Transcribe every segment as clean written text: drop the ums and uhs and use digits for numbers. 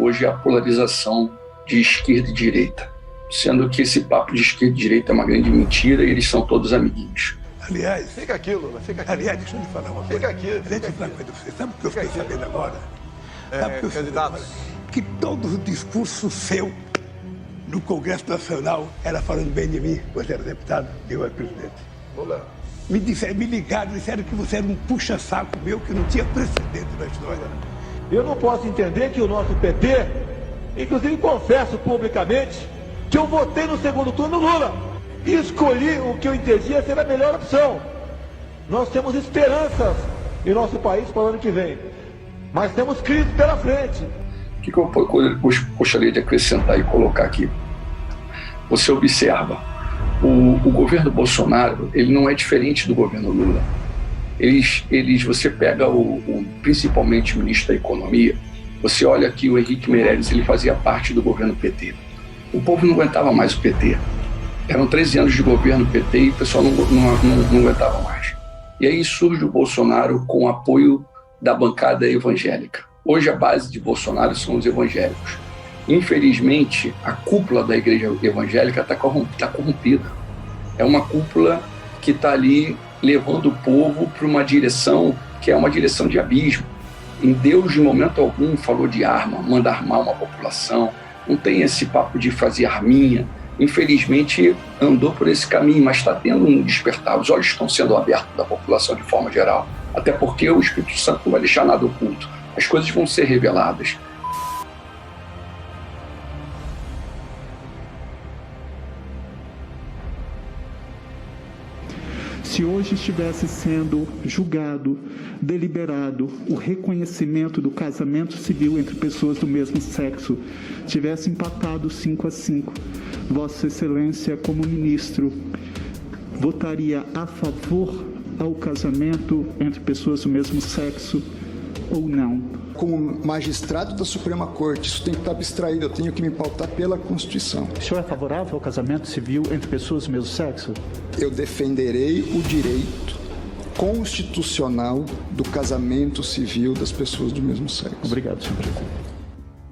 hoje é a polarização de esquerda e direita, sendo que esse papo de esquerda e direita é uma grande mentira e eles são todos amiguinhos. Aliás, fica aqui, Lula, fica aqui. Aliás, deixa eu lhe falar uma coisa. Fica aqui. Deixa eu falar uma coisa pra você. Sabe o que eu fiquei sabendo agora? Sabe o que eu fiquei candidato. sabendo agora? Que todo o discurso seu no Congresso Nacional era falando bem de mim. Você era deputado, eu era presidente. Lula. Me ligaram, disseram que você era um puxa-saco meu que não tinha precedente na história. Eu não posso entender que o nosso PT, inclusive confesso publicamente, que eu votei no segundo turno no Lula e escolhi o que eu entendia ser a melhor opção. Nós temos esperanças em nosso país para o ano que vem, mas temos crise pela frente. O que eu gostaria de acrescentar e colocar aqui? Você observa, o governo Bolsonaro, ele não é diferente do governo Lula. Você pega principalmente o ministro da Economia, você olha aqui o Henrique Meirelles, ele fazia parte do governo PT. O povo não aguentava mais o PT. Eram 13 anos de governo PT e o pessoal não aguentava mais. E aí surge o Bolsonaro com o apoio da bancada evangélica. Hoje a base de Bolsonaro são os evangélicos. Infelizmente, a cúpula da igreja evangélica está corrompida. É uma cúpula que está ali levando o povo para uma direção que é uma direção de abismo. Em Deus, de momento algum, falou de arma, manda armar uma população. Não tem esse papo de fazer arminha. Infelizmente, andou por esse caminho, mas está tendo um despertar. Os olhos estão sendo abertos da população de forma geral. Até porque o Espírito Santo não vai deixar nada oculto. As coisas vão ser reveladas. Se hoje estivesse sendo julgado, deliberado, o reconhecimento do casamento civil entre pessoas do mesmo sexo tivesse empatado 5-5, Vossa Excelência, como ministro, votaria a favor ao casamento entre pessoas do mesmo sexo ou não? Como magistrado da Suprema Corte, isso tem que estar abstraído, eu tenho que me pautar pela Constituição. O senhor é favorável ao casamento civil entre pessoas do mesmo sexo? Eu defenderei o direito constitucional do casamento civil das pessoas do mesmo sexo. Obrigado, senhor presidente.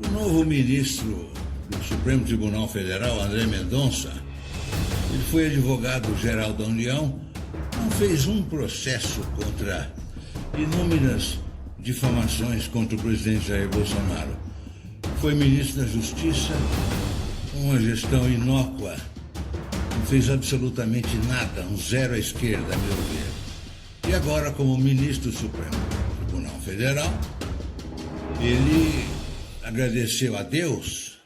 O novo ministro do Supremo Tribunal Federal, André Mendonça, ele foi advogado-geral da União, não fez um processo contra inúmeras difamações contra o presidente Jair Bolsonaro. Foi ministro da Justiça, uma gestão inócua, não fez absolutamente nada, um zero à esquerda, a meu ver. E agora, como ministro do Supremo Tribunal Federal, ele agradeceu a Deus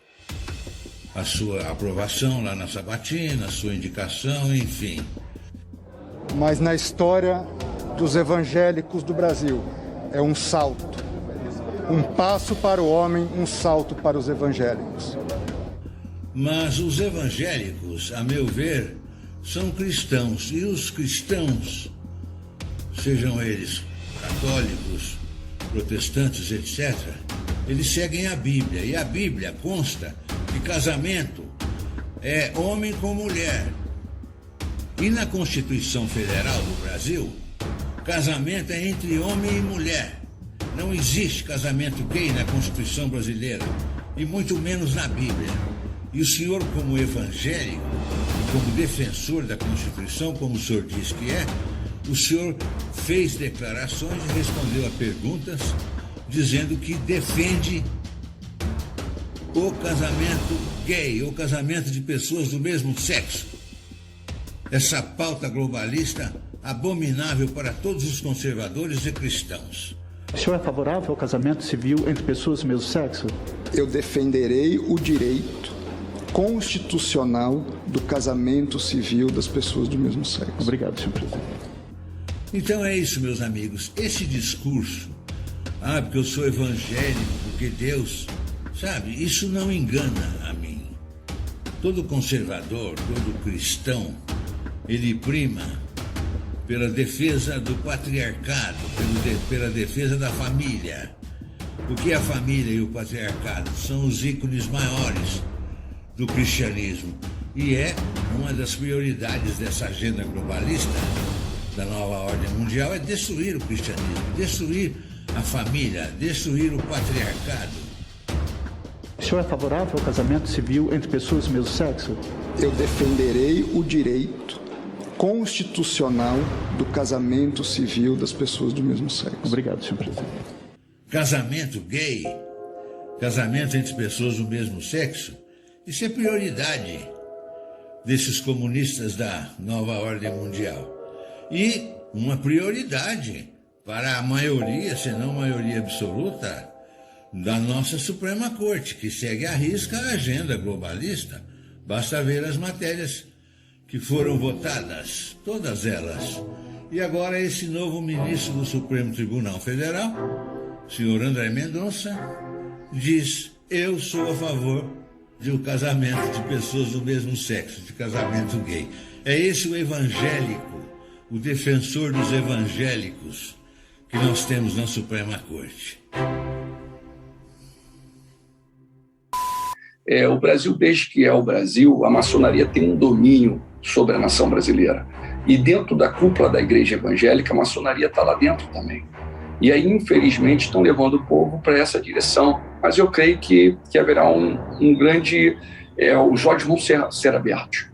a sua aprovação lá na sabatina, a sua indicação, enfim. Mas na história dos evangélicos do Brasil, é um salto. Um passo para o homem, um salto para os evangélicos. Mas os evangélicos, a meu ver, são cristãos. E os cristãos, sejam eles católicos, protestantes, etc., eles seguem a Bíblia. E a Bíblia consta que casamento é homem com mulher. E na Constituição Federal do Brasil, casamento é entre homem e mulher. Não existe casamento gay na Constituição brasileira, e muito menos na Bíblia. E o senhor, como evangélico, e como defensor da Constituição, como o senhor diz que é, o senhor fez declarações e respondeu a perguntas, dizendo que defende o casamento gay, o casamento de pessoas do mesmo sexo. Essa pauta globalista abominável para todos os conservadores e cristãos. O senhor é favorável ao casamento civil entre pessoas do mesmo sexo? Eu defenderei o direito constitucional do casamento civil das pessoas do mesmo sexo. Obrigado, senhor presidente. Então é isso, meus amigos. Esse discurso, porque eu sou evangélico, porque Deus, sabe, isso não engana a mim. Todo conservador, todo cristão, ele prima pela defesa do patriarcado, pela defesa da família. O que é a família e o patriarcado? São os ícones maiores do cristianismo. E é uma das prioridades dessa agenda globalista, da nova ordem mundial, é destruir o cristianismo, destruir a família, destruir o patriarcado. O senhor é favorável ao casamento civil entre pessoas do mesmo sexo? Eu defenderei o direito constitucional do casamento civil das pessoas do mesmo sexo. Obrigado, senhor presidente. Casamento gay, casamento entre pessoas do mesmo sexo, isso é prioridade desses comunistas da nova ordem mundial. E uma prioridade para a maioria, se não maioria absoluta, da nossa Suprema Corte, que segue à risca a agenda globalista. Basta ver as matérias que foram votadas, todas elas. E agora esse novo ministro do Supremo Tribunal Federal, senhor André Mendonça, diz: eu sou a favor do casamento de pessoas do mesmo sexo, de casamento gay. É esse o evangélico, o defensor dos evangélicos que nós temos na Suprema Corte. O Brasil, desde que é o Brasil, a maçonaria tem um domínio sobre a nação brasileira. E dentro da cúpula da igreja evangélica, a maçonaria está lá dentro também. E aí, infelizmente, estão levando o povo para essa direção. Mas eu creio que haverá um grande... os olhos vão ser abertos.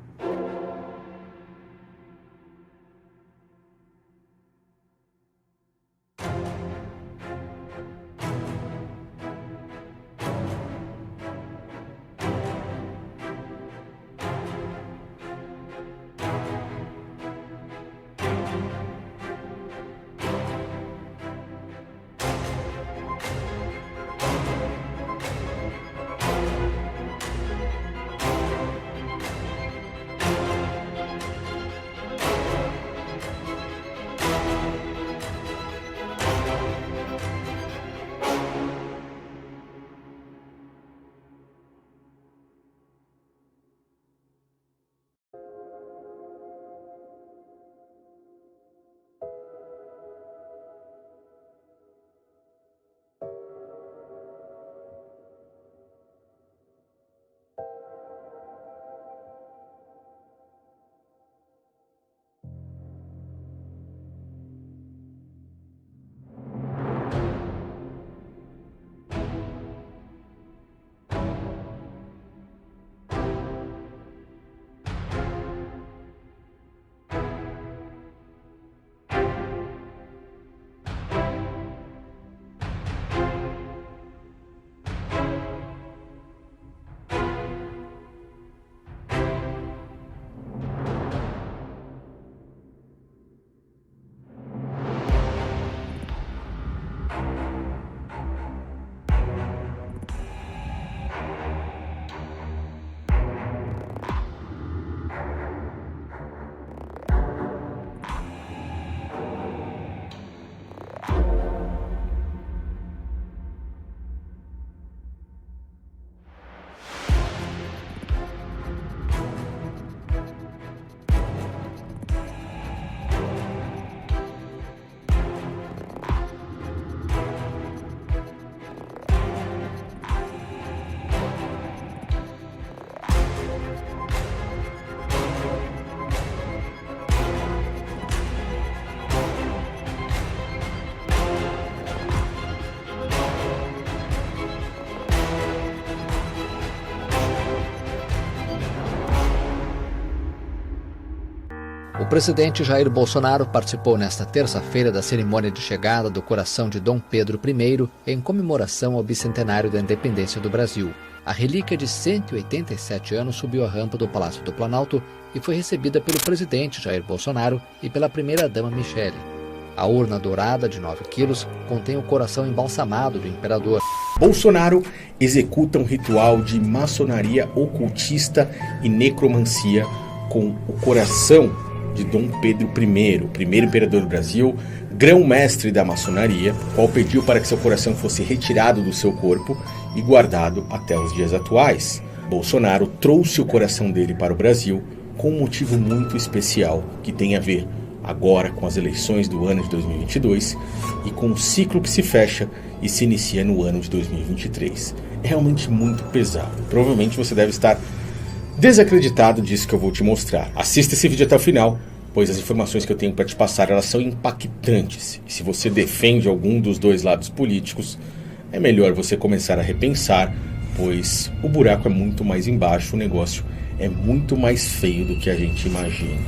O presidente Jair Bolsonaro participou nesta terça-feira da cerimônia de chegada do coração de Dom Pedro I em comemoração ao bicentenário da independência do Brasil. A relíquia de 187 anos subiu a rampa do Palácio do Planalto e foi recebida pelo presidente Jair Bolsonaro e pela primeira-dama Michele. A urna dourada de 9 quilos contém o coração embalsamado do imperador. Bolsonaro executa um ritual de maçonaria ocultista e necromancia com o coração de Dom Pedro I, o primeiro imperador do Brasil, grão-mestre da maçonaria, qual pediu para que seu coração fosse retirado do seu corpo e guardado até os dias atuais. Bolsonaro trouxe o coração dele para o Brasil com um motivo muito especial que tem a ver agora com as eleições do ano de 2022 e com o ciclo que se fecha e se inicia no ano de 2023. É realmente muito pesado. Provavelmente você deve estar desacreditado disso que eu vou te mostrar. Assista esse vídeo até o final, pois as informações que eu tenho para te passar, elas são impactantes. E se você defende algum dos dois lados políticos, é melhor você começar a repensar, pois o buraco é muito mais embaixo, o negócio é muito mais feio do que a gente imagina.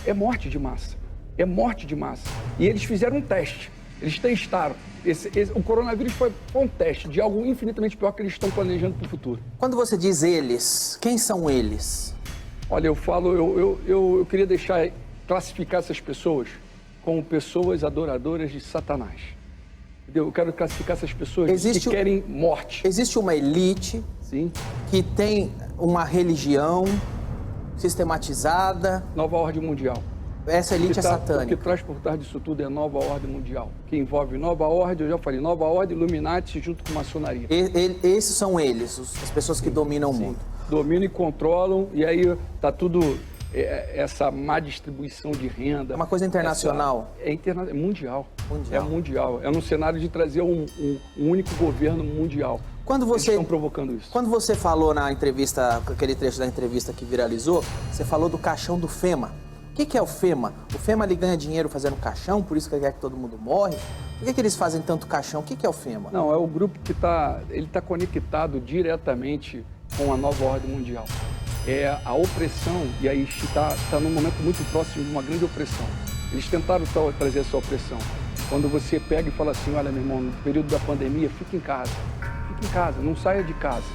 É morte de massa. É morte de massa. E eles fizeram um teste. Eles testaram. O coronavírus foi um teste de algo infinitamente pior que eles estão planejando para o futuro. Quando você diz eles, quem são eles? Olha, eu queria classificar essas pessoas como pessoas adoradoras de Satanás. Entendeu? Eu quero classificar essas pessoas que querem morte. Existe uma elite, sim, que tem uma religião sistematizada. Nova ordem mundial. Essa elite é satânica. O que traz por trás disso tudo é nova ordem mundial, que envolve nova ordem, eu já falei, nova ordem, Illuminati junto com maçonaria. Esses são eles, as pessoas que dominam o mundo. Dominam e controlam, e aí tá tudo, essa má distribuição de renda. É uma coisa internacional? É mundial. É mundial. É num cenário de trazer um único governo mundial. Eles estão provocando isso. Quando você falou na entrevista, aquele trecho da entrevista que viralizou, você falou do caixão do FEMA. O que é o FEMA? O FEMA ele ganha dinheiro fazendo caixão, por isso que ele quer que todo mundo morre? Por que eles fazem tanto caixão? O que é o FEMA? Não, é o grupo que está conectado diretamente com a nova ordem mundial. É a opressão, e aí está num momento muito próximo de uma grande opressão. Eles tentaram trazer essa opressão. Quando você pega e fala assim, olha, meu irmão, no período da pandemia, fica em casa, não saia de casa.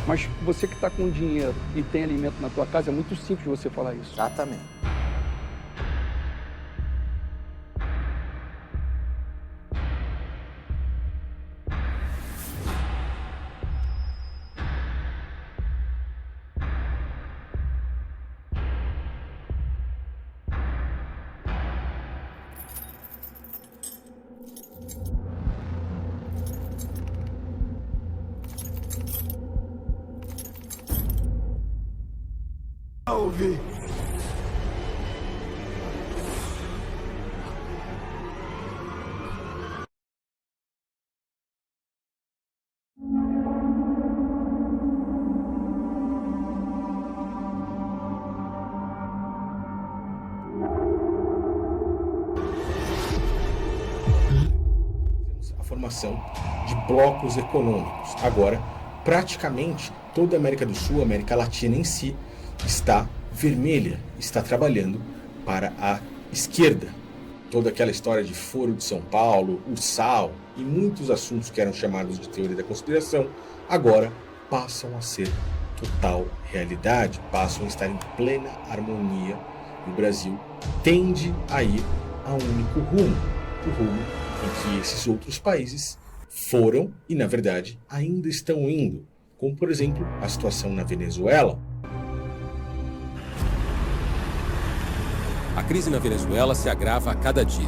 Mas você que está com dinheiro e tem alimento na tua casa, é muito simples você falar isso. Exatamente. Ouvi. A formação de blocos econômicos. Agora, praticamente toda a América do Sul, a América Latina em si, está vermelha, está trabalhando para a esquerda. Toda aquela história de Foro de São Paulo, o Sal e muitos assuntos que eram chamados de teoria da conspiração, agora passam a ser total realidade, passam a estar em plena harmonia. E o Brasil tende a ir a um único rumo, o rumo em que esses outros países foram e, na verdade, ainda estão indo, como, por exemplo, a situação na Venezuela. A crise na Venezuela se agrava a cada dia.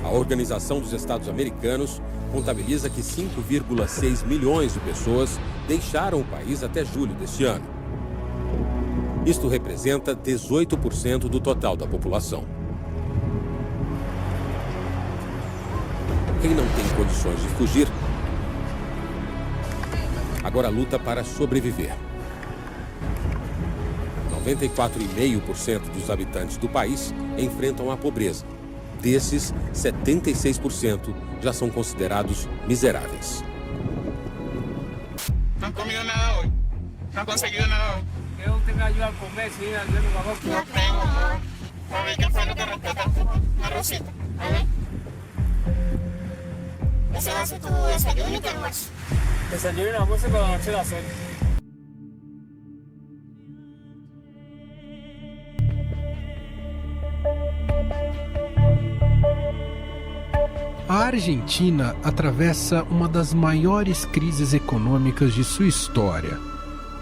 A Organização dos Estados Americanos contabiliza que 5,6 milhões de pessoas deixaram o país até julho deste ano. Isto representa 18% do total da população. Quem não tem condições de fugir, agora luta para sobreviver. 94,5% dos habitantes do país enfrentam a pobreza. Desses, 76% já são considerados miseráveis. Não comido nada hoje. Não conseguiu nada hoje. Eu tenho ajuda a comer, sim, eu não vou comer. Não tenho, amor. Para ver quem foi no que respetar a Rosita, ¿vale? Ese va a ser tu desayuno y tu almuerzo. Desayuno y almuerzo con la noche de la cena. A Argentina atravessa uma das maiores crises econômicas de sua história.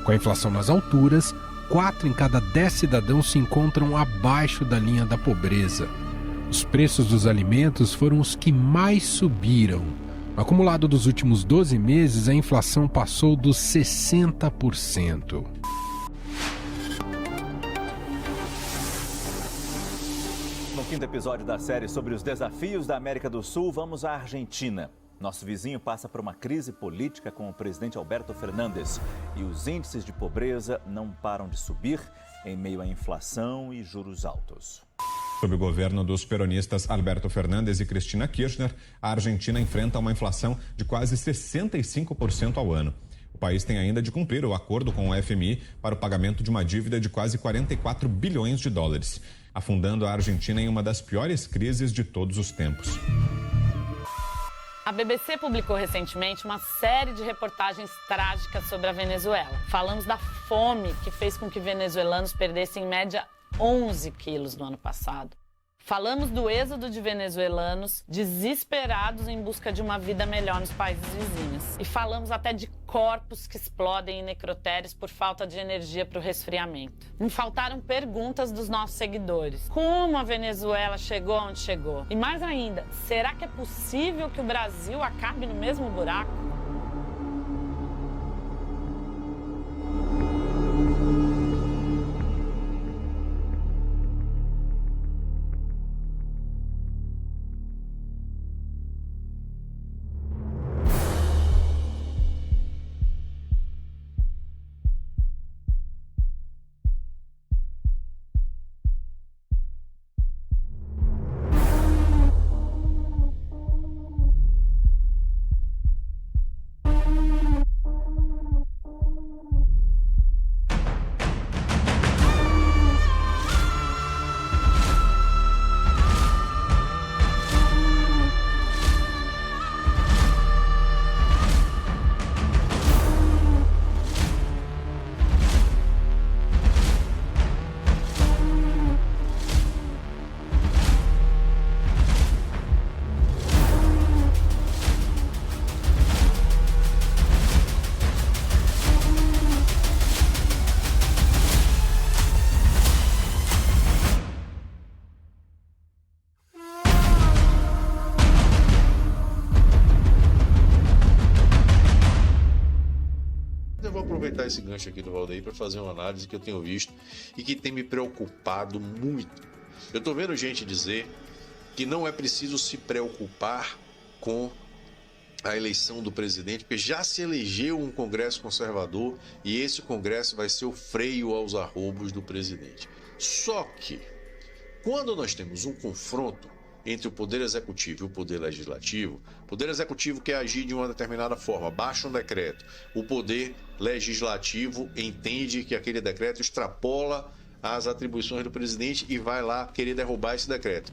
Com a inflação nas alturas, 4 em cada 10 cidadãos se encontram abaixo da linha da pobreza. Os preços dos alimentos foram os que mais subiram. No acumulado dos últimos 12 meses, a inflação passou dos 60%. No quinto episódio da série sobre os desafios da América do Sul, vamos à Argentina. Nosso vizinho passa por uma crise política com o presidente Alberto Fernandes e os índices de pobreza não param de subir em meio à inflação e juros altos. Sob o governo dos peronistas Alberto Fernandes e Cristina Kirchner, a Argentina enfrenta uma inflação de quase 65% ao ano. O país tem ainda de cumprir o acordo com o FMI para o pagamento de uma dívida de quase 44 bilhões de dólares, afundando a Argentina em uma das piores crises de todos os tempos. A BBC publicou recentemente uma série de reportagens trágicas sobre a Venezuela. Falamos da fome que fez com que venezuelanos perdessem em média 11 quilos no ano passado. Falamos do êxodo de venezuelanos desesperados em busca de uma vida melhor nos países vizinhos. E falamos até de corpos que explodem em necrotérios por falta de energia para o resfriamento. Não faltaram perguntas dos nossos seguidores. Como a Venezuela chegou onde chegou? E mais ainda, será que é possível que o Brasil acabe no mesmo buraco? Eu vou aproveitar esse gancho aqui do Valdeir para fazer uma análise que eu tenho visto e que tem me preocupado muito. Eu estou vendo gente dizer que não é preciso se preocupar com a eleição do presidente, porque já se elegeu um Congresso conservador e esse Congresso vai ser o freio aos arroubos do presidente. Só que, quando nós temos um confronto entre o Poder Executivo e o Poder Legislativo, o Poder Executivo quer agir de uma determinada forma, baixa um decreto, o Poder Legislativo entende que aquele decreto extrapola as atribuições do presidente e vai lá querer derrubar esse decreto.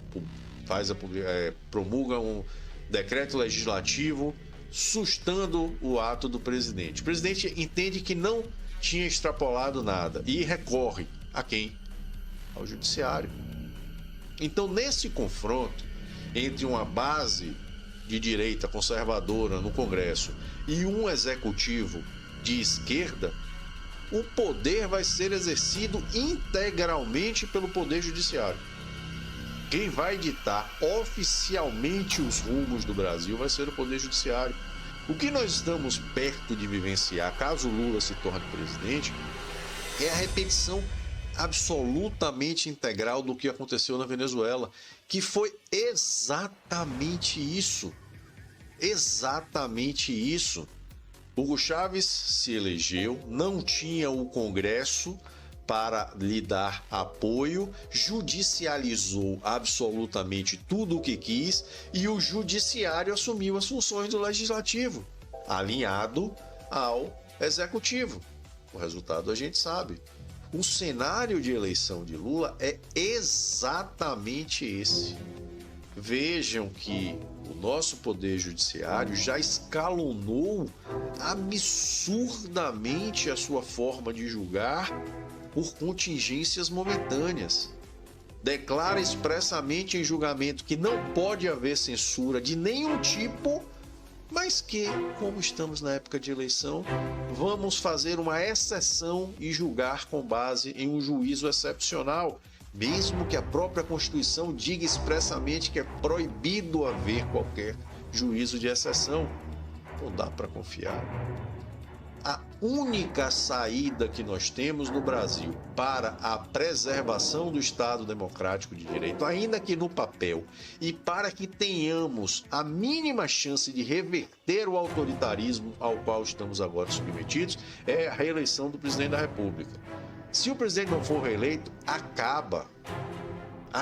Promulga um decreto legislativo sustando o ato do presidente. O presidente entende que não tinha extrapolado nada e recorre a quem? Ao judiciário. Então, nesse confronto entre uma base de direita conservadora no Congresso e um executivo de esquerda, o poder vai ser exercido integralmente pelo Poder Judiciário. Quem vai ditar oficialmente os rumos do Brasil vai ser o Poder Judiciário. O que nós estamos perto de vivenciar, caso Lula se torne presidente, é a repetição absolutamente integral do que aconteceu na Venezuela, que foi exatamente isso. Exatamente isso. Hugo Chávez se elegeu, não tinha o Congresso para lhe dar apoio, judicializou absolutamente tudo o que quis e o judiciário assumiu as funções do legislativo, alinhado ao executivo. O resultado a gente sabe. O cenário de eleição de Lula é exatamente esse. Vejam que o nosso Poder Judiciário já escalonou absurdamente a sua forma de julgar por contingências momentâneas. Declara expressamente em julgamento que não pode haver censura de nenhum tipo, mas que, como estamos na época de eleição, vamos fazer uma exceção e julgar com base em um juízo excepcional, mesmo que a própria Constituição diga expressamente que é proibido haver qualquer juízo de exceção. Não dá para confiar. A única saída que nós temos no Brasil para a preservação do Estado Democrático de Direito, ainda que no papel, e para que tenhamos a mínima chance de reverter o autoritarismo ao qual estamos agora submetidos, é a reeleição do presidente da República. Se o presidente não for reeleito, acaba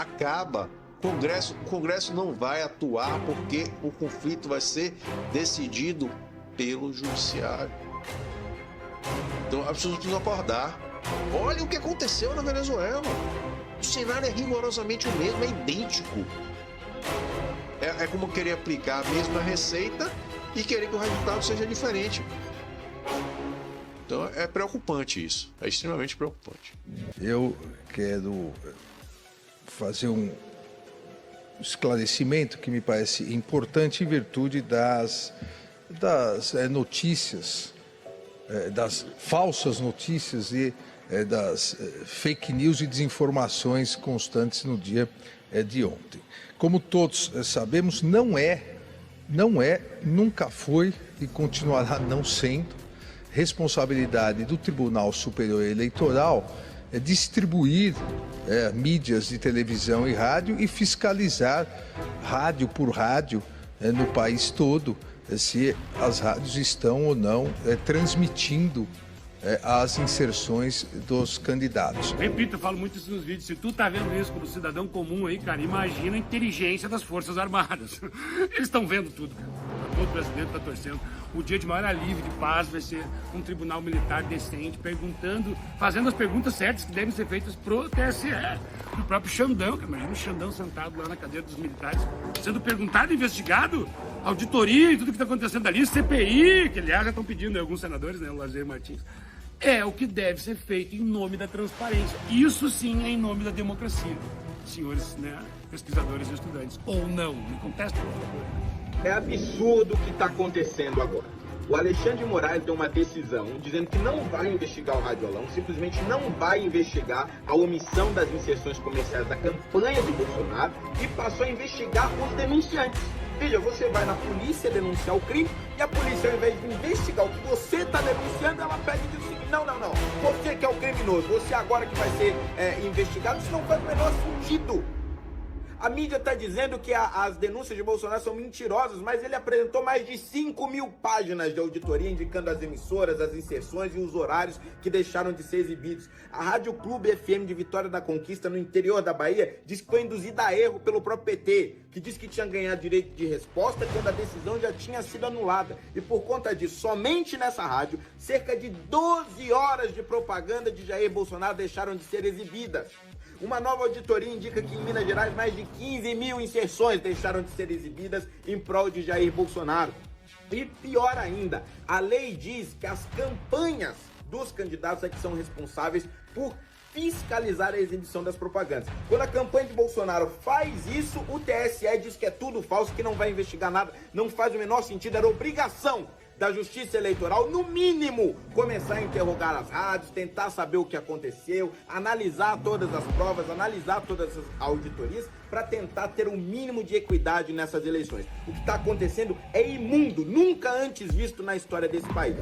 acaba. O Congresso não vai atuar porque o conflito vai ser decidido pelo Judiciário. Então as pessoas precisam acordar. Olha o que aconteceu na Venezuela. O cenário é rigorosamente o mesmo, é idêntico. É como querer aplicar a mesma receita e querer que o resultado seja diferente. Então é preocupante isso, é extremamente preocupante. Eu quero fazer um esclarecimento que me parece importante em virtude das notícias, das falsas notícias e das fake news e desinformações constantes no dia de ontem. Como todos sabemos, não é, nunca foi e continuará não sendo responsabilidade do Tribunal Superior Eleitoral distribuir mídias de televisão e rádio e fiscalizar rádio por rádio no país todo se as rádios estão ou não transmitindo as inserções dos candidatos. Repito, eu falo muito isso nos vídeos. Se tu tá vendo isso como cidadão comum aí, cara, imagina a inteligência das Forças Armadas. Eles estão vendo tudo, cara. Todo brasileiro tá torcendo. O dia de maior alívio de paz vai ser um tribunal militar decente, fazendo as perguntas certas que devem ser feitas pro TSE. Do próprio Xandão, cara. Imagina o Xandão sentado lá na cadeira dos militares, sendo perguntado e investigado. Auditoria e tudo que tá acontecendo ali, CPI, que aliás já estão pedindo alguns senadores, né, o Lazer Martins. É o que deve ser feito em nome da transparência. Isso sim é em nome da democracia. Senhores, né, pesquisadores e estudantes. Ou não, me contestem, por favor. É absurdo o que está acontecendo agora. O Alexandre de Moraes deu uma decisão dizendo que não vai investigar o Radiolão, simplesmente não vai investigar a omissão das inserções comerciais da campanha de Bolsonaro e passou a investigar os denunciantes. Veja, você vai na polícia denunciar o crime e a polícia, ao invés de investigar o que você está denunciando, ela pede o seguinte: não, você que é o criminoso, você agora que vai ser investigado, isso não faz o menor sentido. A mídia está dizendo que as denúncias de Bolsonaro são mentirosas, mas ele apresentou mais de 5.000 páginas de auditoria indicando as emissoras, as inserções e os horários que deixaram de ser exibidos. A Rádio Clube FM de Vitória da Conquista, no interior da Bahia, diz que foi induzida a erro pelo próprio PT, que diz que tinha ganhado direito de resposta quando a decisão já tinha sido anulada. E por conta disso, somente nessa rádio, cerca de 12 horas de propaganda de Jair Bolsonaro deixaram de ser exibidas. Uma nova auditoria indica que em Minas Gerais mais de 15.000 inserções deixaram de ser exibidas em prol de Jair Bolsonaro. E pior ainda, a lei diz que as campanhas dos candidatos é que são responsáveis por fiscalizar a exibição das propagandas. Quando a campanha de Bolsonaro faz isso, o TSE diz que é tudo falso, que não vai investigar nada, não faz o menor sentido, era obrigação da Justiça Eleitoral, no mínimo, começar a interrogar as rádios, tentar saber o que aconteceu, analisar todas as provas, analisar todas as auditorias, para tentar ter um mínimo de equidade nessas eleições. O que está acontecendo é imundo, nunca antes visto na história desse país.